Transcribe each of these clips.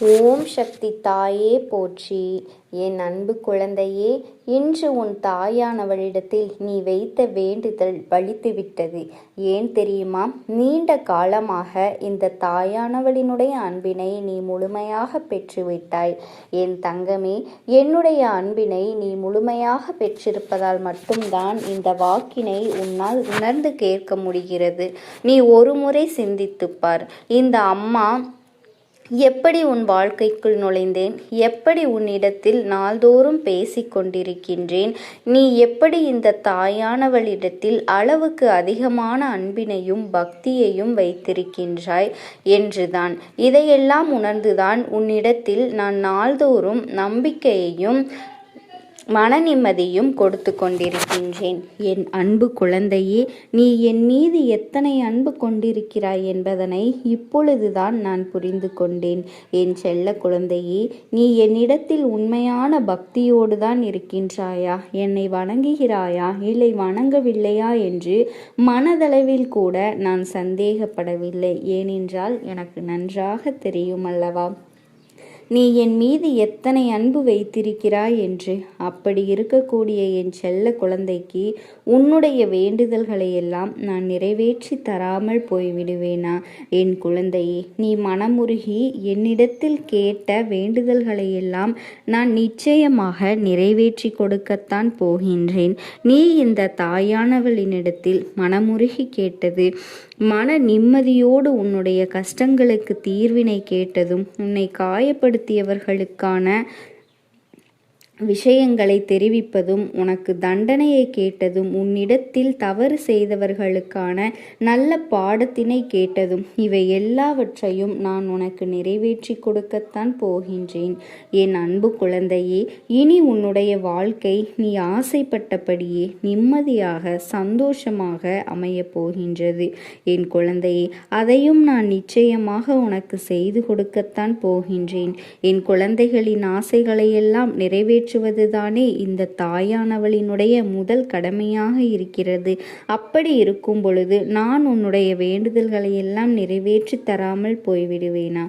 ஓம் சக்தி தாயே போற்றி. என் அன்பு குழந்தையே, இன்று உன் தாயானவளிடத்தில் நீ வைத்த வேண்டுதல் பலித்துவிட்டது. ஏன் தெரியுமா? நீண்ட காலமாக இந்த தாயானவளினுடைய அன்பினை நீ முழுமையாக பெற்றுவிட்டாய். என் தங்கமே, என்னுடைய அன்பினை நீ முழுமையாக பெற்றிருப்பதால் மட்டும்தான் இந்த வாக்கினை உன்னால் உணர்ந்து கேட்க முடிகிறது. நீ ஒரு முறை சிந்தித்துப்பார். இந்த அம்மா எப்படி உன் வாழ்க்கைக்குள் நுழைந்தேன், எப்படி உன்னிடத்தில் நாள்தோறும் பேசிக் கொண்டிருக்கின்றேன், நீ எப்படி இந்த தாயானவளிடத்தில் அளவுக்கு அதிகமான அன்பினையும் பக்தியையும் வைத்திருக்கின்றாய் என்றுதான். இதையெல்லாம் உணர்ந்துதான் உன்னிடத்தில் நான் நாள்தோறும் நம்பிக்கையையும் மன நிம்மதியும் கொடுத்து கொண்டிருக்கின்றேன். என் அன்பு குழந்தையே, நீ என் மீது எத்தனை அன்பு கொண்டிருக்கிறாய் என்பதனை இப்பொழுதுதான் நான் புரிந்து கொண்டேன். என் செல்ல குழந்தையே, நீ என்னிடத்தில் உண்மையான பக்தியோடு தான் இருக்கின்றாயா, என்னை வணங்குகிறாயா இல்லை வணங்கவில்லையா என்று மனதளவில் கூட நான் சந்தேகப்படவில்லை. ஏனென்றால் எனக்கு நன்றாக தெரியும் அல்லவா நீ என் மீது எத்தனை அன்பு வைத்திருக்கிறாய் என்று. அப்படி இருக்கக்கூடிய என் செல்ல குழந்தைக்கு உன்னுடைய வேண்டுதல்களை எல்லாம் நான் நிறைவேற்றி தராமல் போய்விடுவேனா? என் குழந்தையே, நீ மனமுருகி என்னிடத்தில் கேட்ட வேண்டுதல்களை எல்லாம் நான் நிச்சயமாக நிறைவேற்றி கொடுக்கத்தான் போகின்றேன். நீ இந்த தாயானவளினிடத்தில் மனமுருகி கேட்டது, மன நிம்மதியோடு உன்னுடைய கஷ்டங்களுக்கு தீர்வினை கேட்டதும், உன்னை காயப்படுத்தியவர்களுக்கான விஷயங்களை தெரிவிப்பதும், உனக்கு தண்டனையை கேட்டதும், உன்னிடத்தில் தவறு செய்தவர்களுக்கான நல்ல பாடத்தினை கேட்டதும், இவை எல்லாவற்றையும் நான் உனக்கு நிறைவேற்றி கொடுக்கத்தான் போகின்றேன். என் அன்பு குழந்தையே, இனி உன்னுடைய வாழ்க்கை நீ ஆசைப்பட்டபடியே நிம்மதியாக சந்தோஷமாக அமையப் போகின்றது. என் குழந்தையே, அதையும் நான் நிச்சயமாக உனக்கு செய்து கொடுக்கத்தான் போகின்றேன். என் குழந்தைகளின் ஆசைகளையெல்லாம் நிறைவேற்றுவதுதானே இந்த தாயானவளினுடைய முதல் கடமையாக இருக்கிறது. அப்படி இருக்கும் பொழுது நான் உன்னுடைய வேண்டுதல்களை எல்லாம் நிறைவேற்றி தராமல் போய்விடுவேனா?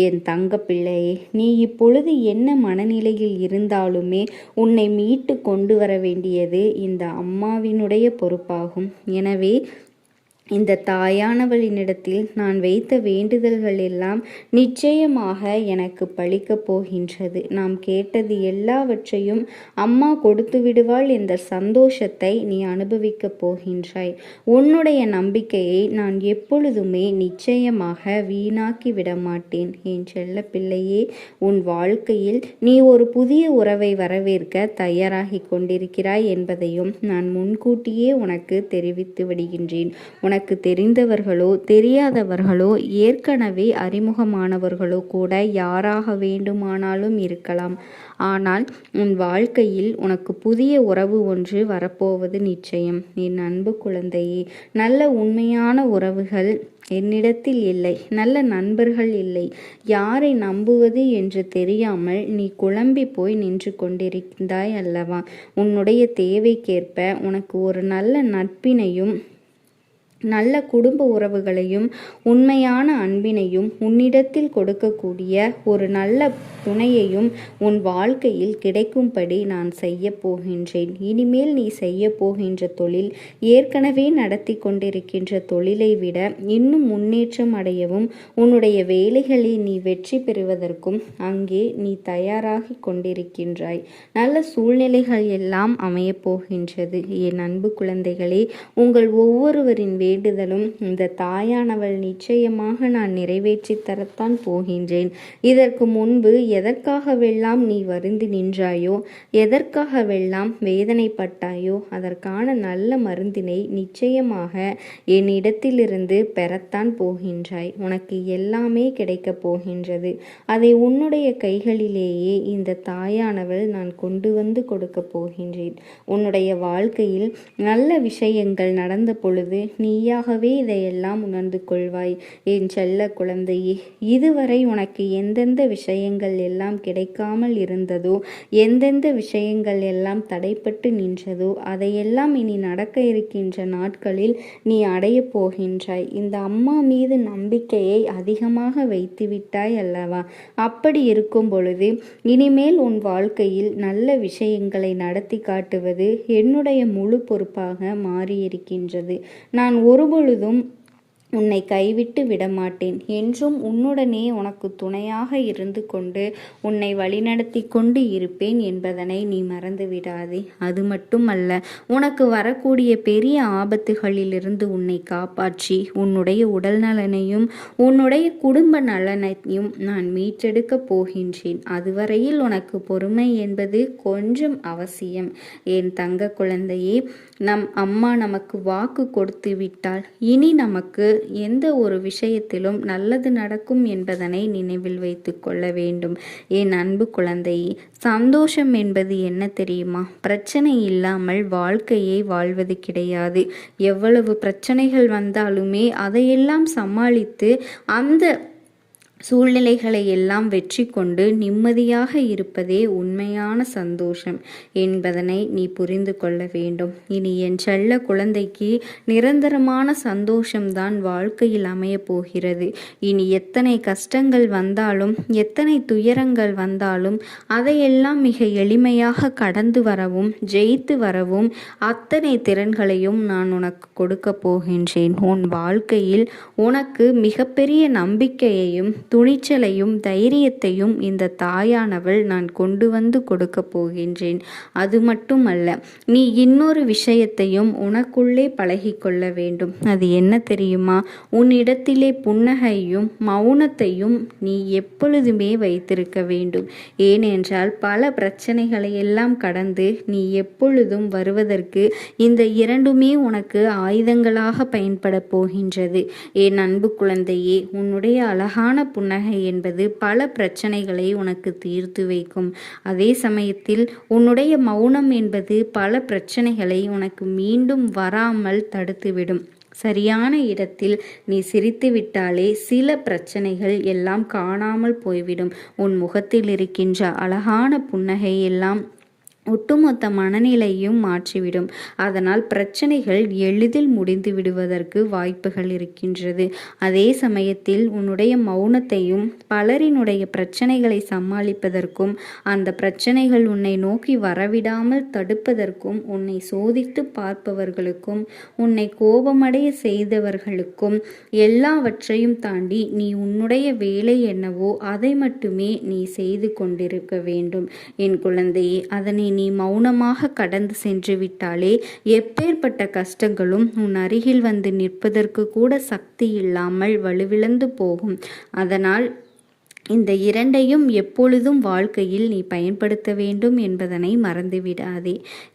என் தங்க பிள்ளையே, நீ இப்பொழுது என்ன மனநிலையில் இருந்தாலுமே உன்னை மீட்டு கொண்டு வர வேண்டியது இந்த அம்மாவினுடைய பொறுப்பாகும். எனவே இந்த தாயானவளினிடத்தில் நான் வைத்த வேண்டுதல்கள் எல்லாம் நிச்சயமாக எனக்கு பலிக்கப் போகின்றது. நாம் கேட்டது எல்லாவற்றையும் அம்மா கொடுத்து விடுவாள் என்ற சந்தோஷத்தை நீ அனுபவிக்கப் போகின்றாய். உன்னுடைய நம்பிக்கையை நான் எப்பொழுதுமே நிச்சயமாக வீணாக்கி விட மாட்டேன். என் செல்ல பிள்ளையே, உன் வாழ்க்கையில் நீ ஒரு புதிய உறவை வரவேற்க தயாராகி கொண்டிருக்கிறாய் என்பதையும் நான் முன்கூட்டியே உனக்கு தெரிவித்து விடுகின்றேன். உனக்கு தெரிந்தவர்களோ தெரியாதவர்களோ ஏற்கனவே அறிமுகமானவர்களோ கூட யாராக வேண்டுமானாலும் இருக்கலாம். ஆனால் உன் வாழ்க்கையில் உனக்கு புதிய உறவு ஒன்று வரப்போவது நிச்சயம். என் அன்பு குழந்தையே, நல்ல உண்மையான உறவுகள் என்னிடத்தில் இல்லை, நல்ல நண்பர்கள் இல்லை. யாரை நம்புவது என்று தெரியாமல் நீ குழம்பி போய் நின்று கொண்டிருந்தாய் அல்லவா? உன்னுடைய தேவைக்கேற்ப உனக்கு ஒரு நல்ல நட்பினையும் நல்ல குடும்ப உறவுகளையும் உண்மையான அன்பினையும் உன்னிடத்தில் கொடுக்கக்கூடிய ஒரு நல்ல துணையையும் உன் வாழ்க்கையில் கிடைக்கும்படி நான் செய்ய போகின்றேன். இனிமேல் நீ செய்ய போகின்ற தொழில் ஏற்கனவே நடத்தி கொண்டிருக்கின்ற தொழிலை விட இன்னும் முன்னேற்றம் அடையவும், உன்னுடைய வேலைகளில் நீ வெற்றி பெறுவதற்கும் அங்கே நீ தயாராகி கொண்டிருக்கின்றாய். நல்ல சூழ்நிலைகள் எல்லாம் அமையப் போகின்றது. என் அன்பு குழந்தைகளே, உங்கள் ஒவ்வொருவரின் வேண்டுதலும் இந்த தாயானவள் நிச்சயமாக நான் நிறைவேற்றி தரத்தான் போகின்றேன். இதற்கு முன்பு எதற்காகவெல்லாம் நீ வருந்தி நின்றாயோ, எதற்காகவெல்லாம் வேதனைப்பட்டாயோ, அதற்கான நல்ல மருந்தினை நிச்சயமாக என்னிடத்திலிருந்து பெறத்தான் போகின்றாய். உனக்கு எல்லாமே கிடைக்கப் போகின்றது. அதை உன்னுடைய கைகளிலேயே இந்த தாயானவள் நான் கொண்டு வந்து கொடுக்க போகின்றேன். உன்னுடைய வாழ்க்கையில் நல்ல விஷயங்கள் நடந்த பொழுது நீ நீயாகவே இதையெல்லாம் உணர்ந்து கொள்வாய். என் செல்ல குழந்தையே, இதுவரை உனக்கு எந்தெந்த விஷயங்கள் எல்லாம் கிடைக்காமல் இருந்ததோ, எந்தெந்த விஷயங்கள் எல்லாம் தடைப்பட்டு நின்றதோ, அதையெல்லாம் இனி நடக்க இருக்கின்ற நாட்களில் நீ அடையப் போகின்றாய். இந்த அம்மா மீது நம்பிக்கையை அதிகமாக வைத்துவிட்டாய் அல்லவா? அப்படி இருக்கும் பொழுது இனிமேல் உன் வாழ்க்கையில் நல்ல விஷயங்களை நடத்தி காட்டுவது என்னுடைய முழு பொறுப்பாக மாறியிருக்கின்றது. நான் ஒருபொழுதும் உன்னை கைவிட்டு விடமாட்டேன். என்றும் உன்னுடனே உனக்கு துணையாக இருந்து கொண்டு உன்னை வழிநடத்தி கொண்டு இருப்பேன் என்பதனை நீ மறந்து விடாதே. அது மட்டுமல்ல, உனக்கு வரக்கூடிய பெரிய ஆபத்துகளிலிருந்து உன்னை காப்பாற்றி உன்னுடைய உடல் நலனையும் உன்னுடைய குடும்ப நலனையும் நான் மீட்டெடுக்கப் போகின்றேன். அதுவரையில் உனக்கு பொறுமை என்பது கொஞ்சம் அவசியம். என் தங்க குழந்தையே, நம் அம்மா நமக்கு வாக்கு கொடுத்து விட்டால் இனி நமக்கு எந்த ஒரு விஷயத்திலும் நல்லது நடக்கும் என்பதனை நினைவில் வைத்து கொள்ள வேண்டும். என் அன்பு குழந்தையே, சந்தோஷம் என்பது என்ன தெரியுமா? பிரச்சனை இல்லாமல் வாழ்க்கையை வாழ்வது கிடையாது. எவ்வளவு பிரச்சனைகள் வந்தாலுமே அதையெல்லாம் சமாளித்து அந்த சூழ்நிலைகளை எல்லாம் வெற்றி கொண்டு நிம்மதியாக இருப்பதே உண்மையான சந்தோஷம் என்பதனை நீ புரிந்து கொள்ள வேண்டும். இனி என் செல்ல குழந்தைக்கு நிரந்தரமான சந்தோஷம்தான் வாழ்க்கையில் அமையப் போகிறது. இனி எத்தனை கஷ்டங்கள் வந்தாலும், எத்தனை துயரங்கள் வந்தாலும் அதையெல்லாம் மிக எளிமையாக கடந்து வரவும் ஜெயித்து வரவும் அத்தனை திறன்களையும் நான் உனக்கு கொடுக்க போகின்றேன். உன் வாழ்க்கையில் உனக்கு மிகப்பெரிய நம்பிக்கையையும் துணிச்சலையும் தைரியத்தையும் இந்த தாயானவள் நான் கொண்டு வந்து கொடுக்க போகின்றேன். அது மட்டுமல்ல, நீ இன்னொரு விஷயத்தையும் உனக்குள்ளே பழகிக்கொள்ள வேண்டும். அது என்ன தெரியுமா? உன்னிடத்திலே புன்னகையும் மௌனத்தையும் நீ எப்பொழுதுமே வைத்திருக்க வேண்டும். ஏனென்றால் பல பிரச்சனைகளை எல்லாம் கடந்து நீ எப்பொழுதும் வருவதற்கு இந்த இரண்டுமே உனக்கு ஆயுதங்களாக பயன்பட போகின்றது. என் அன்பு குழந்தையே, உன்னுடைய அழகான புன்னகை என்பது பல பிரச்சனைகளை உனக்கு தீர்த்து வைக்கும். அதே சமயத்தில் உன்னுடைய மௌனம் என்பது பல பிரச்சனைகளை உனக்கு மீண்டும் வராமல் தடுத்துவிடும். சரியான இடத்தில் நீ சிரித்து விட்டாலே சில பிரச்சனைகள் எல்லாம் காணாமல் போய்விடும். உன் முகத்தில் இருக்கின்ற அழகான புன்னகை எல்லாம் ஒட்டுமொத்த மனநிலையும் மாற்றிவிடும். அதனால் பிரச்சனைகள் எளிதில் முடிந்து விடுவதற்கு வாய்ப்புகள் இருக்கின்றது. அதே சமயத்தில் உன்னுடைய மௌனத்தையும் பலரினுடைய பிரச்சனைகளை சமாளிப்பதற்கும் அந்த பிரச்சனைகள் உன்னை நோக்கி வரவிடாமல் தடுப்பதற்கும் உன்னை சோதித்து பார்ப்பவர்களுக்கும் உன்னை கோபமடைய செய்தவர்களுக்கும் எல்லாவற்றையும் தாண்டி நீ உன்னுடைய வேலை என்னவோ அதை மட்டுமே நீ செய்து கொண்டிருக்க வேண்டும். என் குழந்தையே, அதனை நீ மௌனமாக கடந்து சென்று விட்டாலே எப்பேற்பட்ட கஷ்டங்களும் உன் அருகில் வந்து நிற்பதற்கு கூட சக்தி இல்லாமல் வலுவிழந்து போகும். அதனால் இந்த இரண்டையும் எப்பொழுதும் வாழ்க்கையில் நீ பயன்படுத்த வேண்டும் என்பதனை மறந்துவிடாதே.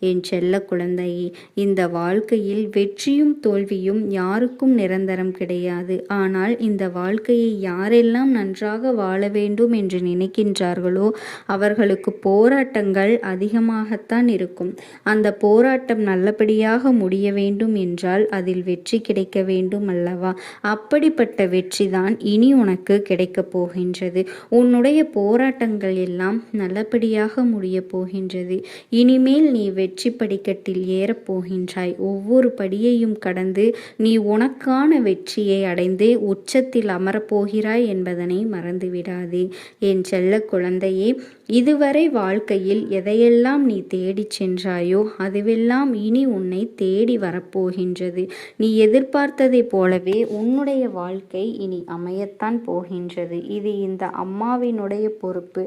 என் செல்ல குழந்தையே, இந்த வாழ்க்கையில் வெற்றியும் தோல்வியும் யாருக்கும் நிரந்தரம் கிடையாது. ஆனால் இந்த வாழ்க்கையை யாரெல்லாம் நன்றாக வாழ வேண்டும் என்று நினைக்கின்றார்களோ அவர்களுக்கு போராட்டங்கள் அதிகமாகத்தான் இருக்கும். அந்த போராட்டம் நல்லபடியாக முடிய வேண்டும் என்றால் அதில் வெற்றி கிடைக்க வேண்டும் அல்லவா? அப்படிப்பட்ட வெற்றிதான் இனி உனக்கு கிடைக்கப் போகின்றது. உன்னுடைய போராட்டங்கள் எல்லாம் நல்லபடியாக முடிய போகின்றது. இனிமேல் நீ வெற்றி படிக்கட்டில் ஏறப் போகின்றாய். ஒவ்வொரு படியையும் கடந்து நீ உனக்கான வெற்றியை அடைந்து உச்சத்தில் அமரப்போகிறாய் என்பதனை மறந்துவிடாதே. என் செல்ல குழந்தையே, இதுவரை வாழ்க்கையில் எதையெல்லாம் நீ தேடி சென்றாயோ அதுவெல்லாம் இனி உன்னை தேடி வரப்போகின்றது. நீ எதிர்பார்த்ததை போலவே உன்னுடைய வாழ்க்கை இனி அமையத்தான் போகின்றது. இது இந்த அம்மாவினுடைய பொறுப்பு.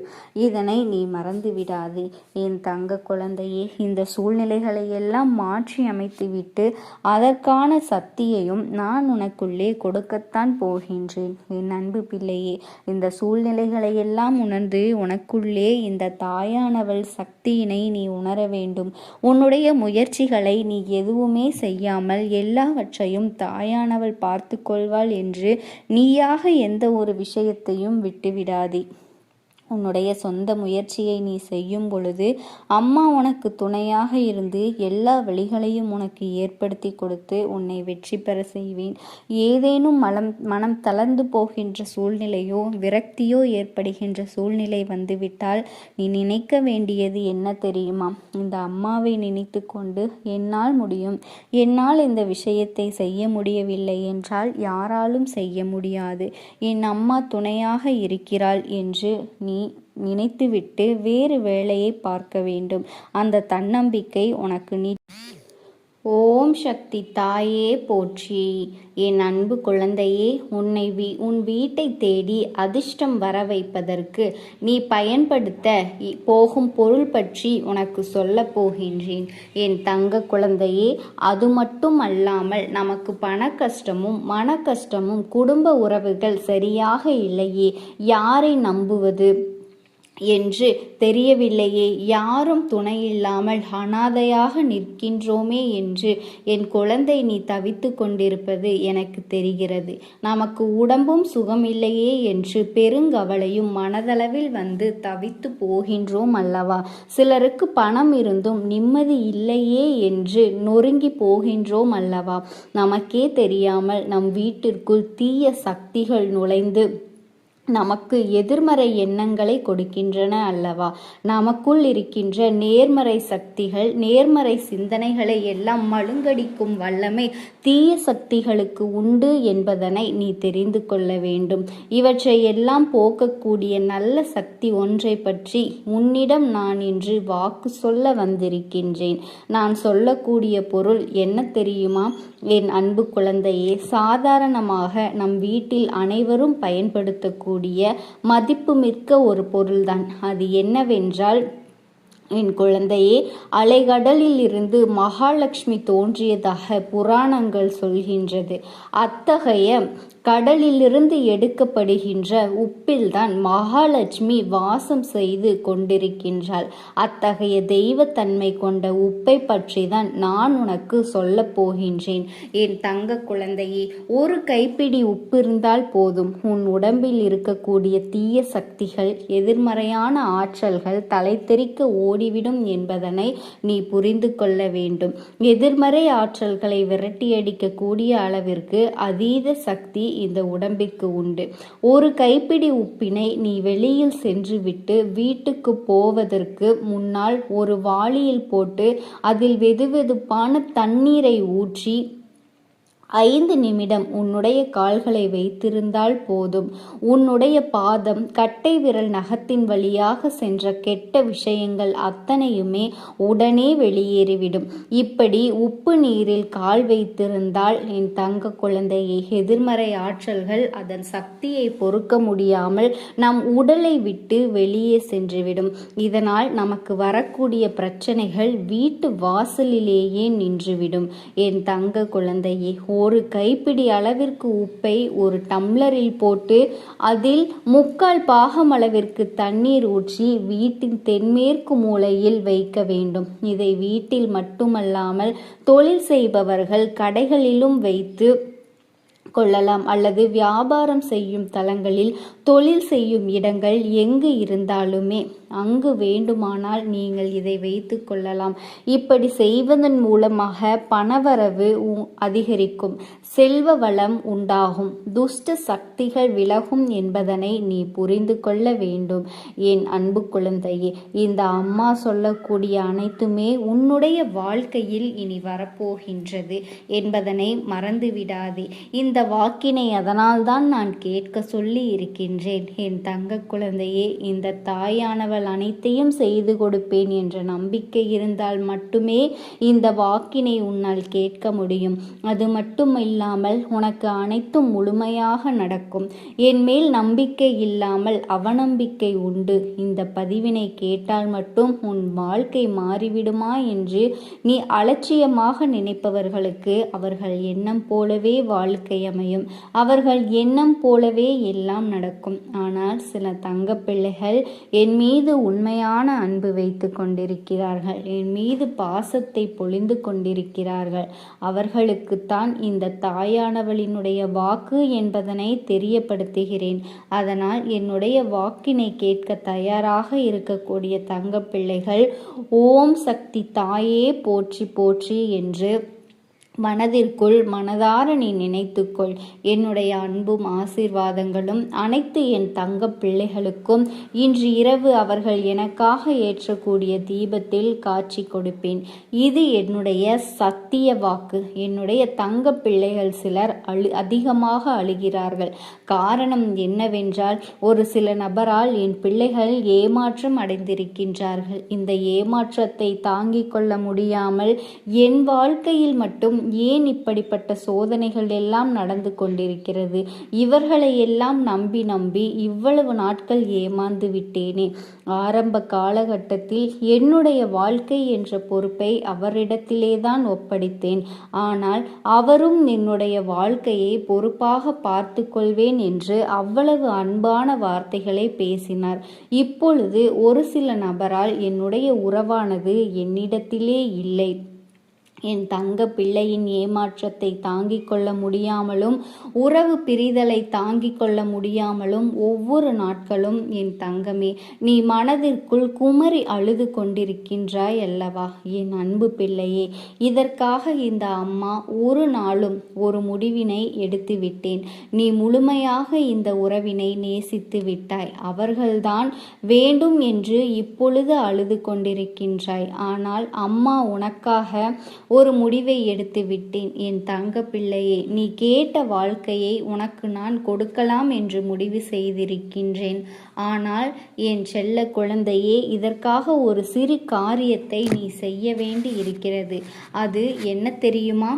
இதனை நீ மறந்து விடாதே. என் தங்க குழந்தையே, இந்த சூழ்நிலைகளை எல்லாம் மாற்றி அமைத்துவிட்டு அதற்கான சக்தியையும் நான் உனக்குள்ளே கொடுக்கத்தான் போகின்றேன். என் அன்பு பிள்ளையே, இந்த சூழ்நிலைகளை எல்லாம் உணர்ந்து உனக்குள்ளே இந்த தாயானவள் சக்தியினை நீ உணர வேண்டும். உன்னுடைய முயற்சிகளை நீ எதுவுமே செய்யாமல் எல்லாவற்றையும் தாயானவள் பார்த்து கொள்வாள் என்று நீயாக எந்த ஒரு விஷயத்தையும் விட்டுவிடாதே. உன்னுடைய சொந்த முயற்சியை நீ செய்யும் பொழுது அம்மா உனக்கு துணையாக இருந்து எல்லா வழிகளையும் உனக்கு ஏற்படுத்தி கொடுத்து உன்னை வெற்றி பெற செய்வேன். ஏதேனும் மனம் தளர்ந்து போகின்ற சூழ்நிலையோ விரக்தியோ ஏற்படுகின்ற சூழ்நிலை வந்துவிட்டால் நீ நினைக்க வேண்டியது என்ன தெரியுமா? இந்த அம்மாவை நினைத்து கொண்டு என்னால் முடியும், என்னால் இந்த விஷயத்தை செய்ய முடியவில்லை என்றால் யாராலும் செய்ய முடியாது, என் அம்மா துணையாக இருக்கிறாள் என்று நீ நினைத்துவிட்டு வேறு வேலையை பார்க்க வேண்டும். அந்த தன்னம்பிக்கை உனக்கு ஓம் சக்தி தாயே போற்றி. என் அன்பு குழந்தையே, உன் வீட்டை தேடி அதிர்ஷ்டம் வர வைப்பதற்கு நீ பயன்படுத்த போகும் பொருள் பற்றி உனக்கு சொல்ல போகின்றேன். என் தங்க குழந்தையே, அது மட்டும் அல்லாமல் நமக்கு பண கஷ்டமும் மன கஷ்டமும் குடும்ப உறவுகள் சரியாக இல்லையே, யாரை நம்புவது என்று தெரியவில்லையே, யாரும் துணையில்லாமல் அனாதையாக நிற்கின்றோமே என்று என் குழந்தை நீ தவித்து கொண்டிருப்பது எனக்கு தெரிகிறது. நமக்கு உடம்பும் சுகமில்லையே என்று பெருங்கவலையும் மனதளவில் வந்து தவித்து போகின்றோம் அல்லவா? சிலருக்கு பணம் இருந்தும் நிம்மதி இல்லையே என்று நொறுங்கி போகின்றோம் அல்லவா? நமக்கே தெரியாமல் நம் வீட்டிற்குள் தீய சக்திகள் நுழைந்து நமக்கு எதிர்மறை எண்ணங்களை கொடுக்கின்றன அல்லவா? நமக்குள் இருக்கின்ற நேர்மறை சக்திகள், நேர்மறை சிந்தனைகளை எல்லாம் மழுங்கடிக்கும் வல்லமை தீய சக்திகளுக்கு உண்டு என்பதனை நீ தெரிந்து கொள்ள வேண்டும். இவற்றை எல்லாம் போக்கக்கூடிய நல்ல சக்தி ஒன்றை பற்றி உன்னிடம் நான் இன்று வாக்கு சொல்ல வந்திருக்கின்றேன். நான் சொல்லக்கூடிய பொருள் என்ன தெரியுமா? என் அன்பு குழந்தையே, சாதாரணமாக நம் வீட்டில் அனைவரும் பயன்படுத்தக்கூடிய மதிப்புமிக்க ஒரு பொருள்தான். அது என்னவென்றால், என் குழந்தையே, அலைகடலில் இருந்து மகாலட்சுமி தோன்றியதாக புராணங்கள் சொல்கின்றது. அத்தகைய கடலிலிருந்து எடுக்கப்படுகின்ற உப்பில்தான் மகாலட்சுமி வாசம் செய்து கொண்டிருக்கின்றாள். அத்தகைய தெய்வத்தன்மை கொண்ட உப்பை பற்றி தான் நான் உனக்கு சொல்ல போகின்றேன். என் தங்க குழந்தையே, ஒரு கைப்பிடி உப்பு இருந்தால் போதும், உன் உடம்பில் இருக்கக்கூடிய தீய சக்திகள், எதிர்மறையான ஆற்றல்கள் தலைத்தெறிக்க ஓடிவிடும் என்பதனை நீ புரிந்து கொள்ள வேண்டும். எதிர்மறை ஆற்றல்களை விரட்டியடிக்கக்கூடிய அளவிற்கு அதீத சக்தி இந்த உடம்பிற்கு உண்டு. ஒரு கைப்பிடி உப்பினை நீ வெளியில் சென்று விட்டு வீட்டுக்கு போவதற்கு முன்னால் ஒரு வாளியில் போட்டு அதில் வெதுவெதுப்பான தண்ணீரை ஊற்றி 5 நிமிடம் உன்னுடைய கால்களை வைத்திருந்தால் போதும். உன்னுடைய பாதம், கட்டை விரல் நகத்தின் வழியாக சென்ற கெட்ட விஷயங்கள் அத்தனையுமே உடனே வெளியேறிவிடும். இப்படி உப்பு நீரில் கால் வைத்திருந்தால் என் தங்க குழந்தையை, எதிர்மறை ஆற்றல்கள் அதன் சக்தியை பொறுக்க முடியாமல் நம் உடலை விட்டு வெளியே சென்றுவிடும். இதனால் நமக்கு வரக்கூடிய பிரச்சனைகள் வீட்டு வாசலிலேயே நின்றுவிடும். என் தங்க குழந்தையை, ஒரு கைப்பிடி அளவிற்கு உப்பை ஒரு டம்ளரில் போட்டு அதில் 3/4 பாகம் அளவிற்கு தண்ணீர் ஊற்றி வீட்டின் தென்மேற்கு மூலையில் வைக்க வேண்டும். இதை வீட்டில் மட்டுமல்லாமல் தொழில் செய்பவர்கள் கடைகளிலும் வைத்து கொள்ளலாம், அல்லது வியாபாரம் செய்யும் தலங்களில், தொழில் செய்யும் இடங்கள் எங்கு இருந்தாலுமே அங்கு வேண்டுமானால் நீங்கள் இதை வைத்து கொள்ளலாம். இப்படி செய்வதன் மூலமாக பணவரவு அதிகரிக்கும், செல்வ வளம் உண்டாகும், துஷ்ட சக்திகள் விலகும் என்பதனை நீ புரிந்து கொள்ள வேண்டும். என் அன்பு குழந்தையே, இந்த அம்மா சொல்லக்கூடிய அனைத்துமே உன்னுடைய வாழ்க்கையில் இனி வரப்போகின்றது என்பதனை மறந்துவிடாதே. இந்த வாக்கினை அதனால்தான் நான் கேட்க சொல்லி இருக்கின்றேன். என் தங்க குழந்தையே, இந்த தாயானவள் அனைத்தையும் செய்து கொடுப்பேன் என்ற நம்பிக்கை இருந்தால் மட்டுமே இந்த வாக்கினை உன்னால் கேட்க முடியும். அது மட்டும் இல்லாமல் உனக்கு அனைத்தும் முழுமையாக நடக்கும். என் மேல் நம்பிக்கை இல்லாமல் அவநம்பிக்கை உண்டு. இந்த பதிவினை கேட்டால் மட்டும் உன் வாழ்க்கை மாறிவிடுமா என்று நீ அலட்சியமாக நினைப்பவர்களுக்கு அவர்கள் எண்ணம் போலவே வாழ்க்கை அமையும். அவர்கள் எண்ணம் போலவே எல்லாம் நடக்கும். நடக்கும். ஆனால் சில தங்கப்பிள்ளைகள் என் மீது உண்மையான அன்பு வைத்து கொண்டிருக்கிறார்கள், என் மீது பாசத்தை பொழிந்து கொண்டிருக்கிறார்கள். அவர்களுக்குத்தான் இந்த தாயானவளினுடைய வாக்கு என்பதனை தெரியப்படுத்துகிறேன். அதனால் என்னுடைய வாக்கினை கேட்க தயாராக இருக்கக்கூடிய தங்கப்பிள்ளைகள் ஓம் சக்தி தாயே போற்றி போற்றி என்று மனதிற்குள் மனதார நீ நினைத்துக்கொள். என்னுடைய அன்பும் ஆசீர்வாதங்களும் அனைத்து என் தங்க பிள்ளைகளுக்கும் இன்று இரவு அவர்கள் எனக்காக ஏற்றக்கூடிய தீபத்தில் காட்சி கொடுப்பேன். இது என்னுடைய சத்திய வாக்கு. என்னுடைய தங்க பிள்ளைகள் சிலர் அதிகமாக அழுகிறார்கள். காரணம் என்னவென்றால், ஒரு சில நபரால் என் பிள்ளைகள் ஏமாற்றம் அடைந்திருக்கின்றார்கள். இந்த ஏமாற்றத்தை தாங்கிக் கொள்ள முடியாமல் என் வாழ்க்கையில் மட்டும் ஏன் இப்படிப்பட்ட சோதனைகள் எல்லாம் நடந்து கொண்டிருக்கிறது, இவர்களை எல்லாம் நம்பி நம்பி இவ்வளவு நாட்கள் ஏமாந்து விட்டேனே. ஆரம்ப காலகட்டத்தில் என்னுடைய வாழ்க்கை என்ற பொறுப்பை அவரிடத்திலேதான் ஒப்படைத்தேன். ஆனால் அவரும் என்னுடைய வாழ்க்கையை பொறுப்பாக பார்த்து கொள்வேன் என்று அவ்வளவு அன்பான வார்த்தைகளை பேசினார். இப்பொழுது ஒரு சில நபரால் என்னுடைய உறவானது என்னிடத்திலே இல்லை. என் தங்க பிள்ளையின் ஏமாற்றத்தை தாங்கிக் கொள்ள முடியாமலும் உறவு பிரிதலை தாங்கிக் கொள்ள முடியாமலும் ஒவ்வொரு நாட்களும் என் தங்கமே நீ மனதிற்குள் குமரி அழுது கொண்டிருக்கின்றாய் அல்லவா என் அன்பு பிள்ளையே. இதற்காக இந்த அம்மா ஒரு நாளும் ஒரு முடிவினை எடுத்து விட்டேன். நீ முழுமையாக இந்த உறவினை நேசித்து விட்டாய். அவர்கள்தான் வேண்டும் என்று இப்பொழுது அழுது கொண்டிருக்கின்றாய். ஆனால் அம்மா உனக்காக ஒரு முடிவை எடுத்து விட்டேன். என் தங்க பிள்ளையே, நீ கேட்ட வாழ்க்கையை உனக்கு நான் கொடுக்கலாம் என்று முடிவு செய்திருக்கின்றேன். ஆனால் என் செல்ல குழந்தையே, இதற்காக ஒரு சிறு காரியத்தை நீ செய்ய வேண்டி இருக்கிறது. அது என்ன தெரியுமா?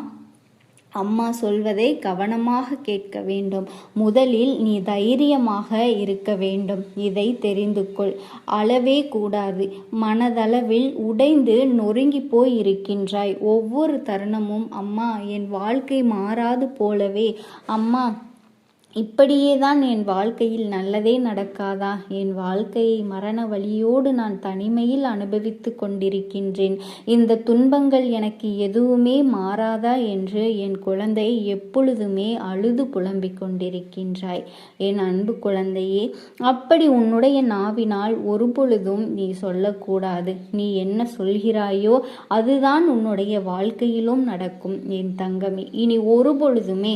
அம்மா சொல்வதை கவனமாக கேட்க வேண்டும். முதலில் நீ தைரியமாக இருக்க வேண்டும். இதை தெரிந்து கொள். அளவே கூடாது. மனதளவில் உடைந்து நொறுங்கி போய் இருக்கின்றாய். ஒவ்வொரு தருணமும் அம்மா என் வாழ்க்கை மாறாது போலவே, அம்மா இப்படியே தான் என் வாழ்க்கையில் நல்லதே நடக்காதா? என் வாழ்க்கையை மரண வலியோடு நான் தனிமையில் அனுபவித்து கொண்டிருக்கின்றேன். இந்த துன்பங்கள் எனக்கு எதுவுமே மாறாதா என்று என் குழந்தை எப்பொழுதுமே அழுது புலம்பிக் கொண்டிருக்கின்றாய். என் அன்பு குழந்தையே, அப்படி உன்னுடைய நாவினால் ஒரு பொழுதும் நீ சொல்லக்கூடாது. நீ என்ன சொல்கிறாயோ அதுதான் உன்னுடைய வாழ்க்கையிலும் நடக்கும் என் தங்கமே. இனி ஒரு பொழுதுமே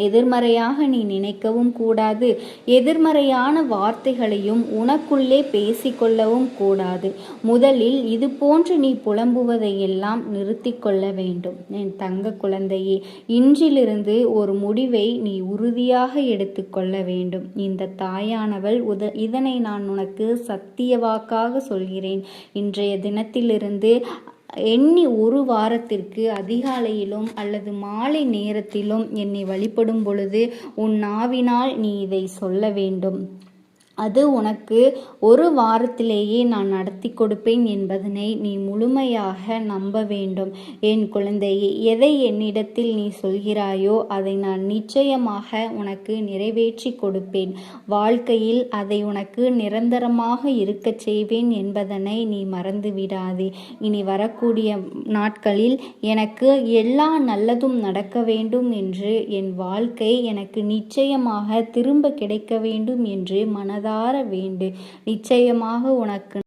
எதிர்மறையாக நீ நினைக்கவும் கூடாது. எதிர்மறையான வார்த்தைகளையும் உனக்குள்ளே பேசிக்கொள்ளவும் கூடாது. முதலில் இது போன்று நீ புலம்புவதையெல்லாம் நிறுத்தி கொள்ள வேண்டும். என் தங்க குழந்தையே, இன்றிலிருந்து ஒரு முடிவை நீ உறுதியாக எடுத்துக்கொள்ள வேண்டும். இந்த தாயானவள் இதனை நான் உனக்கு சத்திய வாக்காக சொல்கிறேன். இன்றைய தினத்திலிருந்து எண்ணி ஒரு வாரத்திற்கு அதிகாலையிலும் அல்லது மாலை நேரத்திலும் என்னை வழிபடும் பொழுது உன் நாவினால் நீ இதை சொல்ல வேண்டும். அது உனக்கு ஒரு வாரத்திலேயே நான் நடத்தி கொடுப்பேன் என்பதனை நீ முழுமையாக நம்ப வேண்டும். என் குழந்தையே, எதை என்னிடத்தில் நீ சொல்கிறாயோ அதை நான் நிச்சயமாக உனக்கு நிறைவேற்றி கொடுப்பேன். வாழ்க்கையில் அதை உனக்கு நிரந்தரமாக இருக்கச் செய்வேன் என்பதனை நீ மறந்து விடாதே. இனி வரக்கூடிய நாட்களில் எனக்கு எல்லா நல்லதும் நடக்க வேண்டும் என்று, என் வாழ்க்கை எனக்கு நிச்சயமாக திரும்ப கிடைக்க வேண்டும் என்று மனதார வேண்டு. நிச்சயமாக உனக்கு